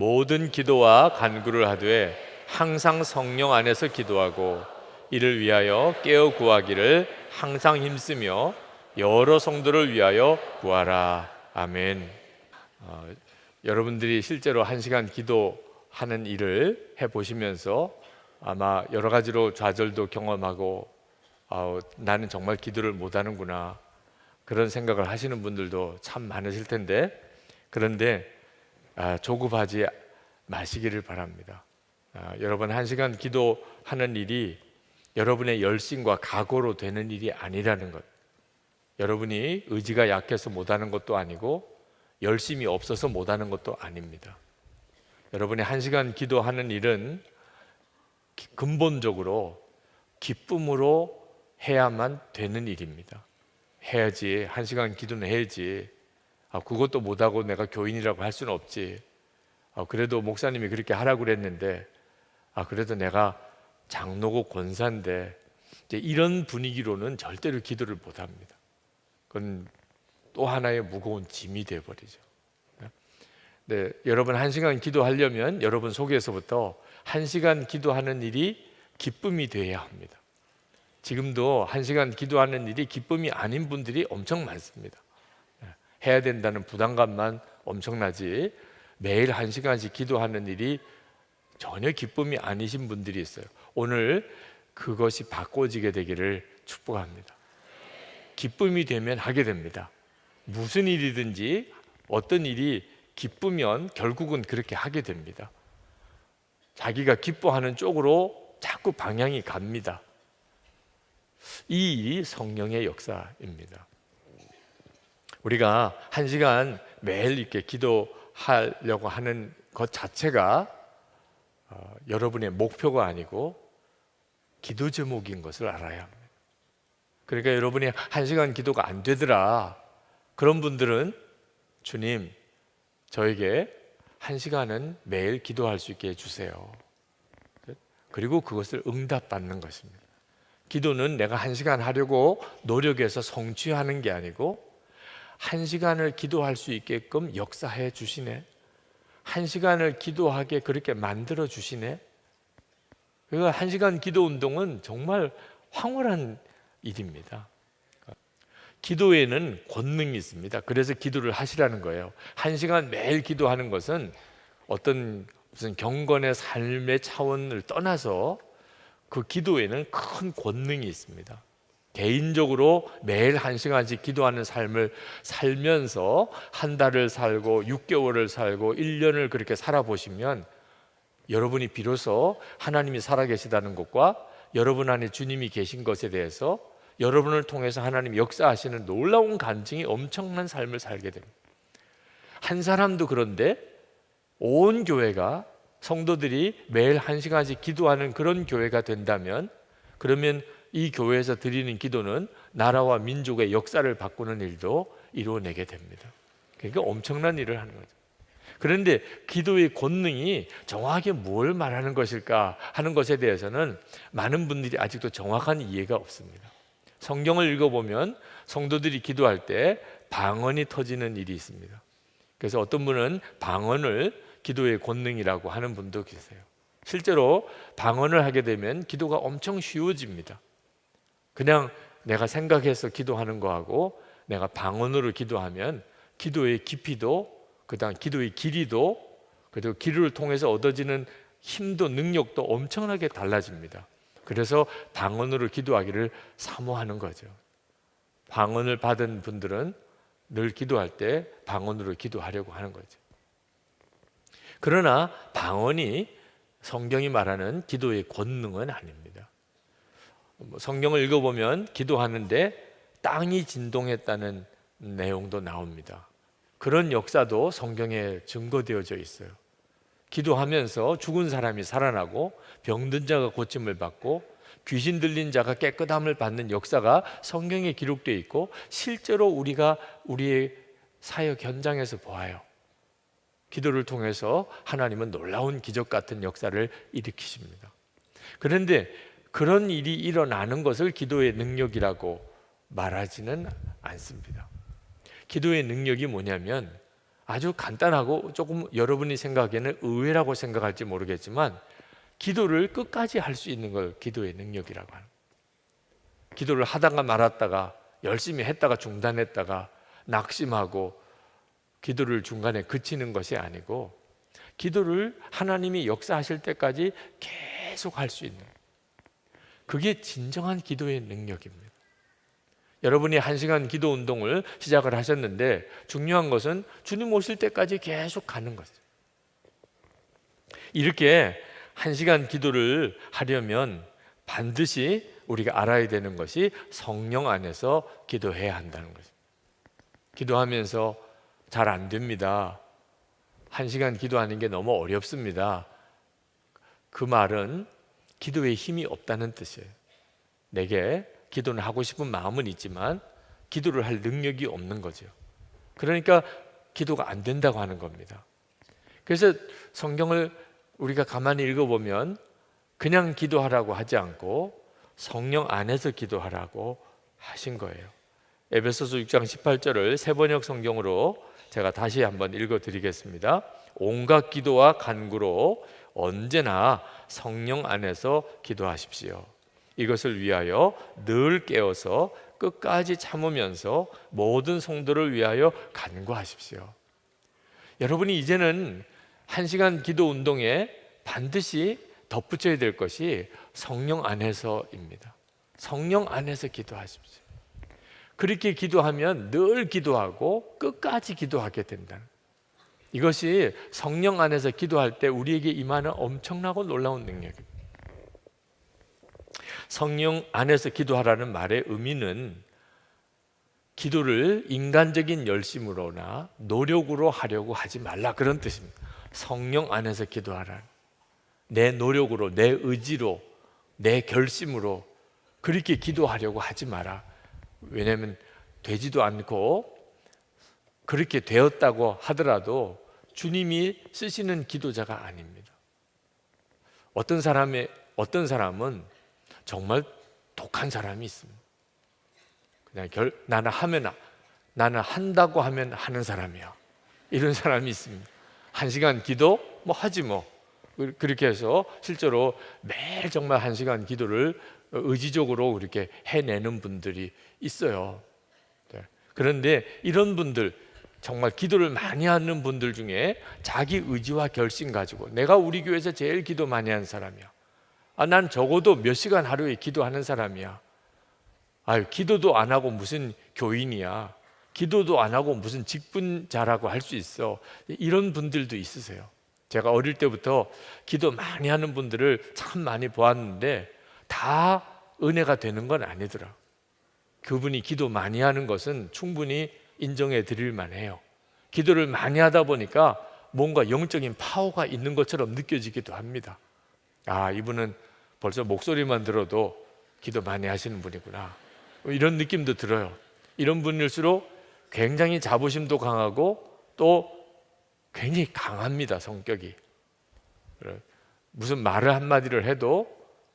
모든 기도와 간구를 하되 항상 성령 안에서 기도하고 이를 위하여 깨어 구하기를 항상 힘쓰며 여러 성도를 위하여 구하라. 아멘. 여러분들이 실제로 1시간 기도하는 일을 해보시면서 아마 여러 가지로 좌절도 경험하고 나는 정말 기도를 못하는구나 그런 생각을 하시는 분들도 참 많으실 텐데, 그런데 조급하지 마시기를 바랍니다. 여러분 1시간 기도하는 일이 여러분의 열심과 각오로 되는 일이 아니라는 것, 여러분이 의지가 약해서 못하는 것도 아니고 열심이 없어서 못하는 것도 아닙니다. 여러분이 1시간 기도하는 일은 근본적으로 기쁨으로 해야만 되는 일입니다. 해야지, 1시간 기도는 해야지, 그것도 못하고 내가 교인이라고 할 수는 없지, 그래도 목사님이 그렇게 하라고 그랬는데 그래도 내가 장로고 권사인데, 이제 이런 분위기로는 절대로 기도를 못합니다. 그건 또 하나의 무거운 짐이 되어버리죠. 네, 여러분 1시간 기도하려면 여러분 속에서부터 1시간 기도하는 일이 기쁨이 되어야 합니다. 지금도 1시간 기도하는 일이 기쁨이 아닌 분들이 엄청 많습니다. 해야 된다는 부담감만 엄청나지 매일 1시간씩 기도하는 일이 전혀 기쁨이 아니신 분들이 있어요. 오늘 그것이 바꿔지게 되기를 축복합니다. 기쁨이 되면 하게 됩니다. 무슨 일이든지 어떤 일이 기쁘면 결국은 그렇게 하게 됩니다. 자기가 기뻐하는 쪽으로 자꾸 방향이 갑니다. 이 일이 성령의 역사입니다. 우리가 1시간 매일 이렇게 기도하려고 하는 것 자체가 여러분의 목표가 아니고 기도 제목인 것을 알아야 합니다. 그러니까 여러분이 1시간 기도가 안 되더라, 그런 분들은 주님, 저에게 1시간은 매일 기도할 수 있게 해주세요. 그리고 그것을 응답받는 것입니다. 기도는 내가 1시간 하려고 노력해서 성취하는 게 아니고 1시간을 기도할 수 있게끔 역사해 주시네, 1시간을 기도하게 그렇게 만들어 주시네. 그러니까 1시간 기도 운동은 정말 황홀한 일입니다. 기도에는 권능이 있습니다. 그래서 기도를 하시라는 거예요. 1시간 매일 기도하는 것은 어떤 무슨 경건의 삶의 차원을 떠나서 그 기도에는 큰 권능이 있습니다. 개인적으로 매일 1시간씩 기도하는 삶을 살면서 한 달을 살고 6개월을 살고 1년을 그렇게 살아보시면 여러분이 비로소 하나님이 살아계시다는 것과 여러분 안에 주님이 계신 것에 대해서 여러분을 통해서 하나님이 역사하시는 놀라운 간증이 엄청난 삶을 살게 됩니다. 한 사람도 그런데 온 교회가, 성도들이 매일 1시간씩 기도하는 그런 교회가 된다면, 그러면 이 교회에서 드리는 기도는 나라와 민족의 역사를 바꾸는 일도 이루어내게 됩니다. 그러니까 엄청난 일을 하는 거죠. 그런데 기도의 권능이 정확하게 뭘 말하는 것일까 하는 것에 대해서는 많은 분들이 아직도 정확한 이해가 없습니다. 성경을 읽어보면 성도들이 기도할 때 방언이 터지는 일이 있습니다. 그래서 어떤 분은 방언을 기도의 권능이라고 하는 분도 계세요. 실제로 방언을 하게 되면 기도가 엄청 쉬워집니다. 그냥 내가 생각해서 기도하는 거하고 내가 방언으로 기도하면 기도의 깊이도, 그다음 기도의 길이도, 그리고 기도를 통해서 얻어지는 힘도 능력도 엄청나게 달라집니다. 그래서 방언으로 기도하기를 사모하는 거죠. 방언을 받은 분들은 늘 기도할 때 방언으로 기도하려고 하는 거죠. 그러나 방언이 성경이 말하는 기도의 권능은 아닙니다. 성경을 읽어보면 기도하는데 땅이 진동했다는 내용도 나옵니다. 그런 역사도 성경에 증거되어져 있어요. 기도하면서 죽은 사람이 살아나고 병든 자가 고침을 받고 귀신 들린 자가 깨끗함을 받는 역사가 성경에 기록되어 있고 실제로 우리가 우리의 사역 현장에서 보아요. 기도를 통해서 하나님은 놀라운 기적 같은 역사를 일으키십니다. 그런데 그런 일이 일어나는 것을 기도의 능력이라고 말하지는 않습니다. 기도의 능력이 뭐냐면 아주 간단하고 조금 여러분이 생각하기에는 의외라고 생각할지 모르겠지만 기도를 끝까지 할 수 있는 걸 기도의 능력이라고 하는 거예요. 기도를 하다가 말았다가 열심히 했다가 중단했다가 낙심하고 기도를 중간에 그치는 것이 아니고 기도를 하나님이 역사하실 때까지 계속 할 수 있는, 그게 진정한 기도의 능력입니다. 여러분이 1시간 기도 운동을 시작을 하셨는데 중요한 것은 주님 오실 때까지 계속 가는 것이죠. 이렇게 1시간 기도를 하려면 반드시 우리가 알아야 되는 것이 성령 안에서 기도해야 한다는 것입니다. 기도하면서 잘 안 됩니다. 1시간 기도하는 게 너무 어렵습니다. 그 말은 기도에 힘이 없다는 뜻이에요. 내게 기도는 하고 싶은 마음은 있지만 기도를 할 능력이 없는 거죠. 그러니까 기도가 안 된다고 하는 겁니다. 그래서 성경을 우리가 가만히 읽어보면 그냥 기도하라고 하지 않고 성령 안에서 기도하라고 하신 거예요. 에베소서 6장 18절을 새번역 성경으로 제가 다시 한번 읽어드리겠습니다. 온갖 기도와 간구로 언제나 성령 안에서 기도하십시오. 이것을 위하여 늘 깨어서 끝까지 참으면서 모든 성도를 위하여 간구하십시오. 여러분이 이제는 1시간 기도 운동에 반드시 덧붙여야 될 것이 성령 안에서입니다. 성령 안에서 기도하십시오. 그렇게 기도하면 늘 기도하고 끝까지 기도하게 된다. 이것이 성령 안에서 기도할 때 우리에게 임하는 엄청나고 놀라운 능력입니다. 성령 안에서 기도하라는 말의 의미는 기도를 인간적인 열심으로나 노력으로 하려고 하지 말라, 그런 뜻입니다. 성령 안에서 기도하라. 내 노력으로, 내 의지로, 내 결심으로 그렇게 기도하려고 하지 마라. 왜냐하면 되지도 않고 그렇게 되었다고 하더라도 주님이 쓰시는 기도자가 아닙니다. 어떤 사람은 정말 독한 사람이 있습니다. 그냥 나는 한다고 하면 하는 사람이야. 이런 사람이 있습니다. 1시간 기도 뭐 하지 뭐. 그렇게 해서 실제로 매일 정말 1시간 기도를 의지적으로 그렇게 해내는 분들이 있어요. 그런데 이런 분들, 정말 기도를 많이 하는 분들 중에 자기 의지와 결심 가지고 내가 우리 교회에서 제일 기도 많이 하는 사람이야. 난 적어도 몇 시간 하루에 기도하는 사람이야. 기도도 안 하고 무슨 교인이야. 기도도 안 하고 무슨 직분자라고 할 수 있어. 이런 분들도 있으세요. 제가 어릴 때부터 기도 많이 하는 분들을 참 많이 보았는데 다 은혜가 되는 건 아니더라. 그분이 기도 많이 하는 것은 충분히 인정해 드릴 만해요. 기도를 많이 하다 보니까 뭔가 영적인 파워가 있는 것처럼 느껴지기도 합니다. 이분은 벌써 목소리만 들어도 기도 많이 하시는 분이구나, 이런 느낌도 들어요. 이런 분일수록 굉장히 자부심도 강하고 또 굉장히 강합니다, 성격이. 무슨 말을 한마디를 해도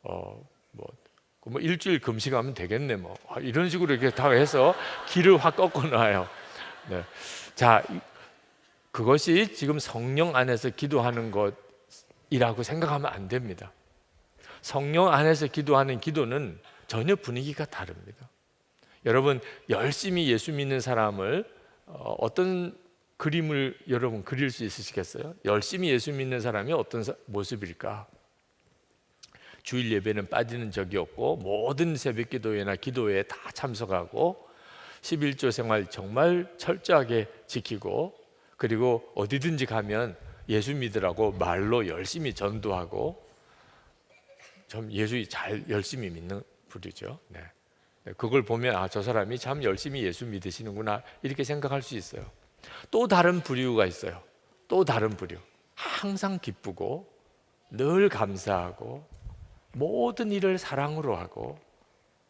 뭐 일주일 금식하면 되겠네 뭐 이런 식으로 이렇게 다 해서 길을 확 꺾어놔요. 네. 자, 그것이 지금 성령 안에서 기도하는 것이라고 생각하면 안 됩니다. 성령 안에서 기도하는 기도는 전혀 분위기가 다릅니다. 여러분, 열심히 예수 믿는 사람을 어떤 그림을 여러분 그릴 수 있으시겠어요? 열심히 예수 믿는 사람이 어떤 모습일까? 주일 예배는 빠지는 적이 없고 모든 새벽 기도회나 기도회에 다 참석하고 11조 생활 정말 철저하게 지키고, 그리고 어디든지 가면 예수 믿으라고 말로 열심히 전도하고, 좀 예수 잘 열심히 믿는 분이죠. 네. 그걸 보면 저 사람이 참 열심히 예수 믿으시는구나 이렇게 생각할 수 있어요. 또 다른 부류가 있어요. 또 다른 부류. 항상 기쁘고 늘 감사하고 모든 일을 사랑으로 하고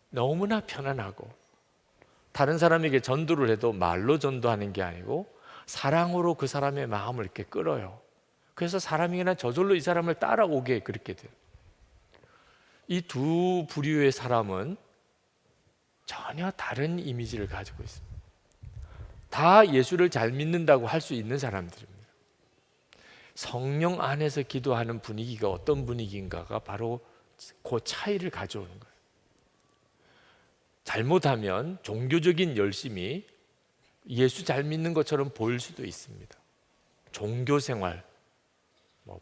너무나 편안하고, 다른 사람에게 전도를 해도 말로 전도하는 게 아니고 사랑으로 그 사람의 마음을 이렇게 끌어요. 그래서 사람이 그냥 저절로 이 사람을 따라오게 그렇게 돼요. 이 두 부류의 사람은 전혀 다른 이미지를 가지고 있습니다. 다 예수를 잘 믿는다고 할 수 있는 사람들입니다. 성령 안에서 기도하는 분위기가 어떤 분위기인가가 바로 그 차이를 가져오는 거예요. 잘못하면 종교적인 열심이 예수 잘 믿는 것처럼 보일 수도 있습니다. 종교 생활,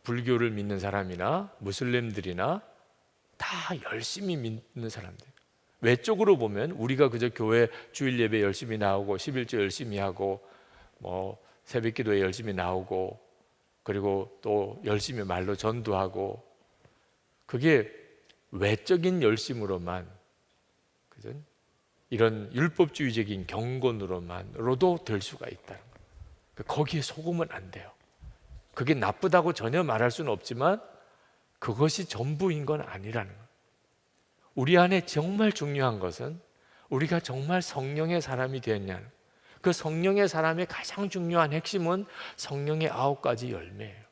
불교를 믿는 사람이나 무슬림들이나 다 열심히 믿는 사람들. 외적으로 보면 우리가 그저 교회 주일 예배 열심히 나오고 11조 열심히 하고 새벽 기도에 열심히 나오고 그리고 또 열심히 말로 전도하고, 그게 외적인 열심으로만, 그죠? 이런 율법주의적인 경건으로만으로도 될 수가 있다는 거예요. 거기에 속으면 안 돼요. 그게 나쁘다고 전혀 말할 수는 없지만 그것이 전부인 건 아니라는 거예요. 우리 안에 정말 중요한 것은 우리가 정말 성령의 사람이 되었냐는, 그 성령의 사람의 가장 중요한 핵심은 성령의 9가지 열매예요.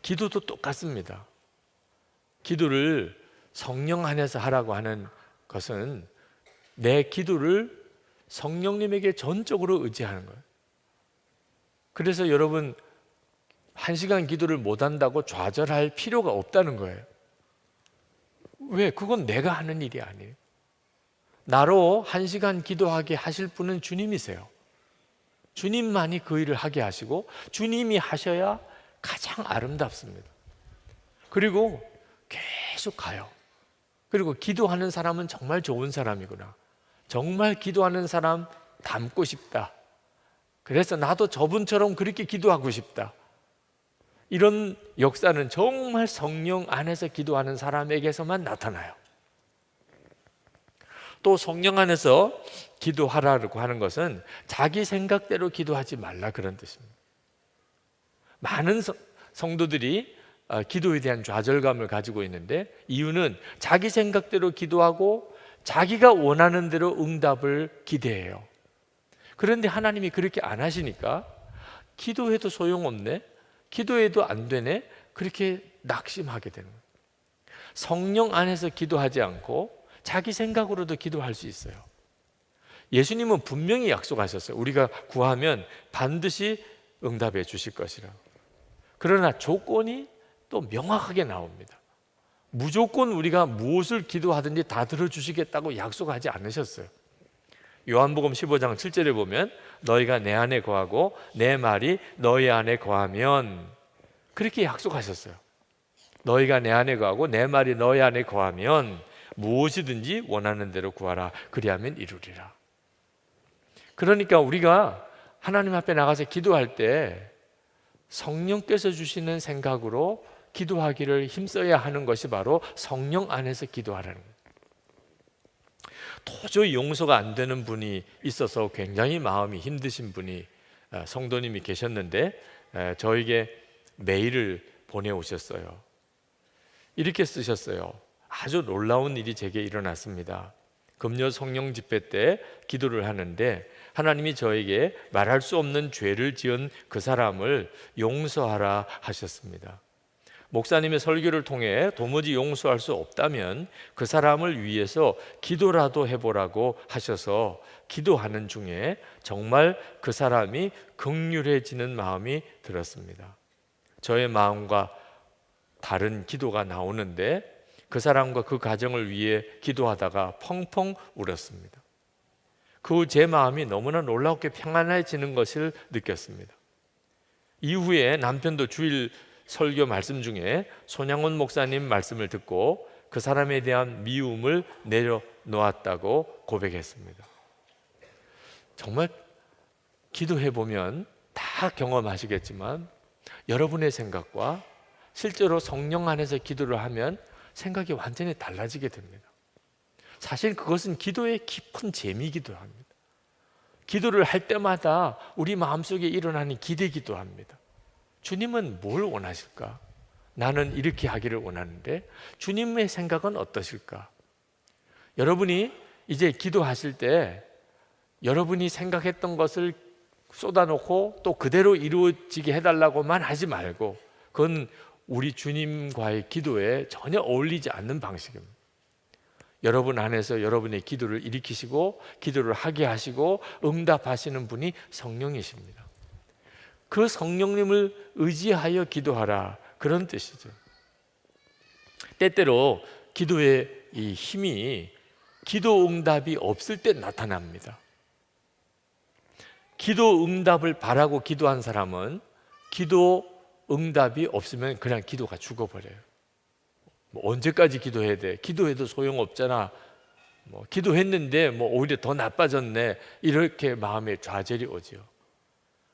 기도도 똑같습니다. 기도를 성령 안에서 하라고 하는 것은 내 기도를 성령님에게 전적으로 의지하는 거예요. 그래서 여러분 1시간 기도를 못한다고 좌절할 필요가 없다는 거예요. 왜? 그건 내가 하는 일이 아니에요. 나로 1시간 기도하게 하실 분은 주님이세요. 주님만이 그 일을 하게 하시고 주님이 하셔야 가장 아름답습니다. 그리고 계속 가요. 그리고 기도하는 사람은 정말 좋은 사람이구나, 정말 기도하는 사람 닮고 싶다, 그래서 나도 저분처럼 그렇게 기도하고 싶다, 이런 역사는 정말 성령 안에서 기도하는 사람에게서만 나타나요. 또 성령 안에서 기도하라고 하는 것은 자기 생각대로 기도하지 말라, 그런 뜻입니다. 많은 성도들이 기도에 대한 좌절감을 가지고 있는데, 이유는 자기 생각대로 기도하고 자기가 원하는 대로 응답을 기대해요. 그런데 하나님이 그렇게 안 하시니까 기도해도 소용없네, 기도해도 안 되네, 그렇게 낙심하게 되는 거예요. 성령 안에서 기도하지 않고 자기 생각으로도 기도할 수 있어요. 예수님은 분명히 약속하셨어요. 우리가 구하면 반드시 응답해 주실 것이라. 그러나 조건이 또 명확하게 나옵니다. 무조건 우리가 무엇을 기도하든지 다 들어주시겠다고 약속하지 않으셨어요. 요한복음 15장 7절에 보면 너희가 내 안에 거하고 내 말이 너희 안에 거하면, 그렇게 약속하셨어요. 너희가 내 안에 거하고 내 말이 너희 안에 거하면 무엇이든지 원하는 대로 구하라, 그리하면 이루리라. 그러니까 우리가 하나님 앞에 나가서 기도할 때 성령께서 주시는 생각으로 기도하기를 힘써야 하는 것이 바로 성령 안에서 기도하라는 거예요. 도저히 용서가 안 되는 분이 있어서 굉장히 마음이 힘드신 분이 성도님이 계셨는데 저에게 메일을 보내오셨어요. 이렇게 쓰셨어요. 아주 놀라운 일이 제게 일어났습니다. 금요 성령 집회 때 기도를 하는데 하나님이 저에게 말할 수 없는 죄를 지은 그 사람을 용서하라 하셨습니다. 목사님의 설교를 통해 도무지 용서할 수 없다면 그 사람을 위해서 기도라도 해보라고 하셔서 기도하는 중에 정말 그 사람이 긍휼해지는 마음이 들었습니다. 저의 마음과 다른 기도가 나오는데 그 사람과 그 가정을 위해 기도하다가 펑펑 울었습니다. 그 제 마음이 너무나 놀랍게 평안해지는 것을 느꼈습니다. 이후에 남편도 주일 설교 말씀 중에 손양원 목사님 말씀을 듣고 그 사람에 대한 미움을 내려놓았다고 고백했습니다. 정말 기도해 보면 다 경험하시겠지만 여러분의 생각과 실제로 성령 안에서 기도를 하면 생각이 완전히 달라지게 됩니다. 사실 그것은 기도의 깊은 재미이기도 합니다. 기도를 할 때마다 우리 마음속에 일어나는 기대기도 합니다. 주님은 뭘 원하실까? 나는 이렇게 하기를 원하는데 주님의 생각은 어떠실까? 여러분이 이제 기도하실 때 여러분이 생각했던 것을 쏟아놓고 또 그대로 이루어지게 해달라고만 하지 말고, 그건 우리 주님과의 기도에 전혀 어울리지 않는 방식입니다. 여러분 안에서 여러분의 기도를 일으키시고 기도를 하게 하시고 응답하시는 분이 성령이십니다. 그 성령님을 의지하여 기도하라, 그런 뜻이죠. 때때로 기도의 이 힘이 기도 응답이 없을 때 나타납니다. 기도 응답을 바라고 기도한 사람은 기도 응답이 없으면 그냥 기도가 죽어버려요. 언제까지 기도해야 돼? 기도해도 소용없잖아. 기도했는데 오히려 더 나빠졌네. 이렇게 마음에 좌절이 오죠.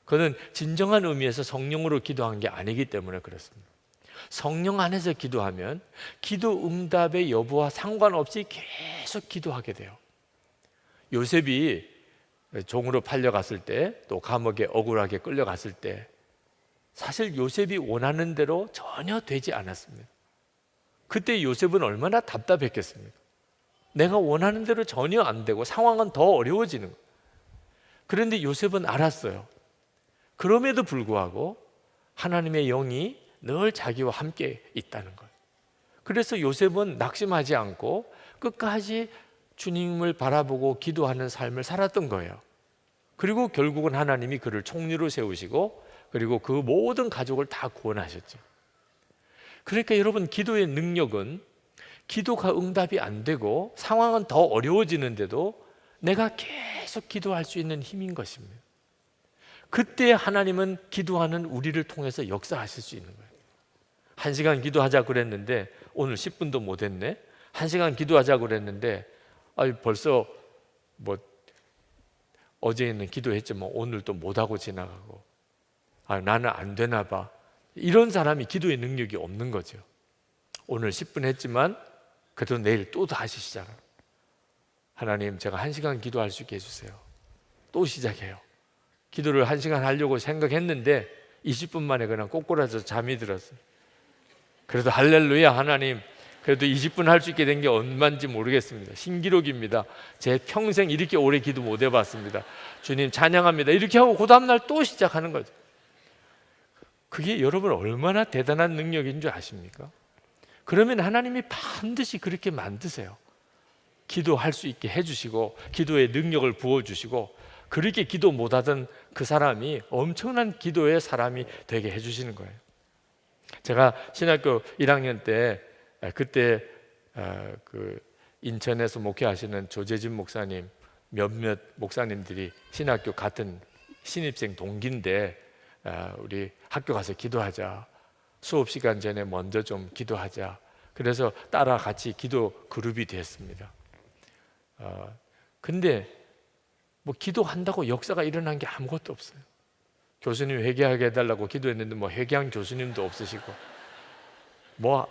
그는 진정한 의미에서 성령으로 기도한 게 아니기 때문에 그렇습니다. 성령 안에서 기도하면 기도 응답의 여부와 상관없이 계속 기도하게 돼요. 요셉이 종으로 팔려갔을 때, 또 감옥에 억울하게 끌려갔을 때 사실 요셉이 원하는 대로 전혀 되지 않았습니다. 그때 요셉은 얼마나 답답했겠습니까? 내가 원하는 대로 전혀 안 되고 상황은 더 어려워지는 거예요. 그런데 요셉은 알았어요. 그럼에도 불구하고 하나님의 영이 늘 자기와 함께 있다는 거예요. 그래서 요셉은 낙심하지 않고 끝까지 주님을 바라보고 기도하는 삶을 살았던 거예요. 그리고 결국은 하나님이 그를 총리로 세우시고 그리고 그 모든 가족을 다 구원하셨죠. 그러니까 여러분, 기도의 능력은 기도가 응답이 안 되고 상황은 더 어려워지는데도 내가 계속 기도할 수 있는 힘인 것입니다. 그때 하나님은 기도하는 우리를 통해서 역사하실 수 있는 거예요. 1시간 기도하자 그랬는데 오늘 10분도 못 했네. 1시간 기도하자 그랬는데 벌써 어제는 기도했지만 오늘 또 못하고 지나가고 나는 안 되나 봐. 이런 사람이 기도의 능력이 없는 거죠. 오늘 10분 했지만 그래도 내일 또 다시 시작해요. 하나님, 제가 1시간 기도할 수 있게 해주세요. 또 시작해요. 기도를 1시간 하려고 생각했는데 20분 만에 그냥 꼬꾸라져 잠이 들었어요. 그래도 할렐루야, 하나님, 그래도 20분 할 수 있게 된 게 얼마인지 모르겠습니다. 신기록입니다. 제 평생 이렇게 오래 기도 못 해봤습니다. 주님 찬양합니다. 이렇게 하고 그 다음날 또 시작하는 거죠. 그게 여러분 얼마나 대단한 능력인 줄 아십니까? 그러면 하나님이 반드시 그렇게 만드세요. 기도할 수 있게 해주시고 기도의 능력을 부어주시고 그렇게 기도 못하던 그 사람이 엄청난 기도의 사람이 되게 해주시는 거예요. 제가 신학교 1학년 때 그때 그 인천에서 목회하시는 조재진 목사님, 몇몇 목사님들이 신학교 같은 신입생 동기인데 우리 학교 가서 기도하자. 수업 시간 전에 먼저 좀 기도하자. 그래서 따라 같이 기도 그룹이 됐습니다. 근데 기도한다고 역사가 일어난 게 아무것도 없어요. 교수님 회개하게 해달라고 기도했는데 회개한 교수님도 없으시고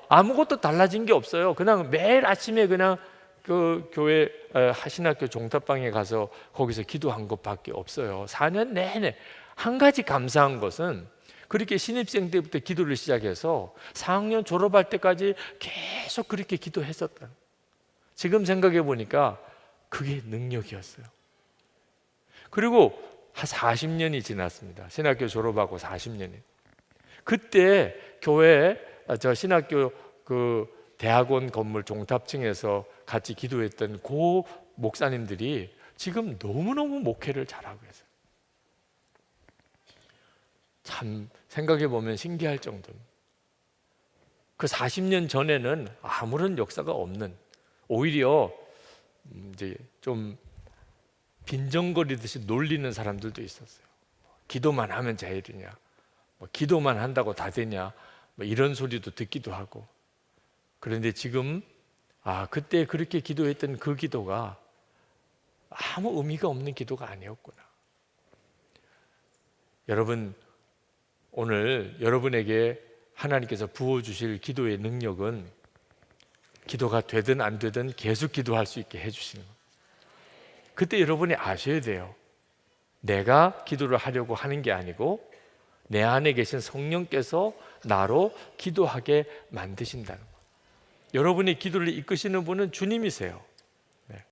아무것도 달라진 게 없어요. 그냥 매일 아침에 그냥 그 교회 신학교 종탑방에 가서 거기서 기도한 것밖에 없어요. 4년 내내. 한 가지 감사한 것은 그렇게 신입생 때부터 기도를 시작해서 4학년 졸업할 때까지 계속 그렇게 기도했었다. 지금 생각해 보니까 그게 능력이었어요. 그리고 한 40년이 지났습니다. 신학교 졸업하고 40년이. 그때 교회 저 신학교 그 대학원 건물 종탑층에서 같이 기도했던 그 목사님들이 지금 너무너무 목회를 잘하고 있어요. 참 생각해 보면 신기할 정도입니다. 그 40년 전에는 아무런 역사가 없는, 오히려 이제 좀 빈정거리듯이 놀리는 사람들도 있었어요. 기도만 하면 자율이냐, 기도만 한다고 다 되냐, 이런 소리도 듣기도 하고. 그런데 지금 그때 그렇게 기도했던 그 기도가 아무 의미가 없는 기도가 아니었구나. 여러분, 오늘 여러분에게 하나님께서 부어주실 기도의 능력은 기도가 되든 안 되든 계속 기도할 수 있게 해주시는 거예요. 그때 여러분이 아셔야 돼요. 내가 기도를 하려고 하는 게 아니고 내 안에 계신 성령께서 나로 기도하게 만드신다는 거예요. 여러분의 기도를 이끄시는 분은 주님이세요. 네.